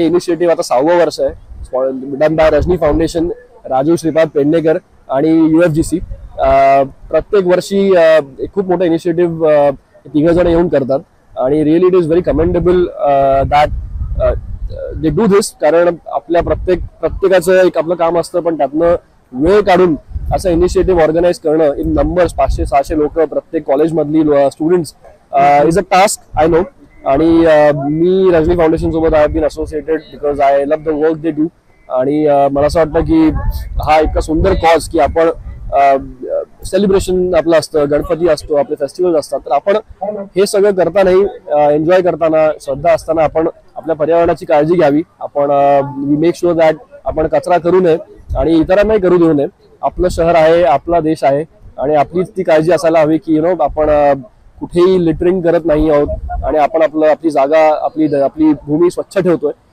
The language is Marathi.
हे इनिशिएटिव्ह आता 6वं वर्ष आहे, done by Rajani foundation, Raju Shripad Pednekar आणि UFGC. प्रत्येक वर्षी एक खूप मोठा इनिशिएटिव्ह तिघ जण येऊन करतात आणि really it is very commendable that they do this. कारण आपल्या प्रत्येकाचं एक आपलं काम असतं, पण त्यातनं वेळ काढून असं इनिशिएटिव्ह ऑर्गनाईज करणं इन नंबर्स 500-600 लोक प्रत्येक कॉलेजमधली students is a task I know. आणि मी रजनी फाउंडेशन सोबत I have been associated because I love the work they do. आणि मला असं वाटतं की हा इतका सुंदर कॉज की आपण सेलिब्रेशन आपलं असतं, गणपती असतो, आपले फेस्टिवल्स असतात, तर आपण हे सगळं करतानाही एन्जॉय करताना श्रद्धा असताना आपण आपल्या पर्यावरणाची काळजी घ्यावी. आपण वी मेक शुअर दॅट आपण कचरा करू नये आणि इतरांनाही करू देऊ नये. आपलं शहर आहे, आपला देश आहे आणि आपलीच ती काळजी असायला हवी की आपण कुठेही लिटरिंग करत नाही आहोत आणि आपण आपली जागा, आपली भूमी स्वच्छ ठेवतोय.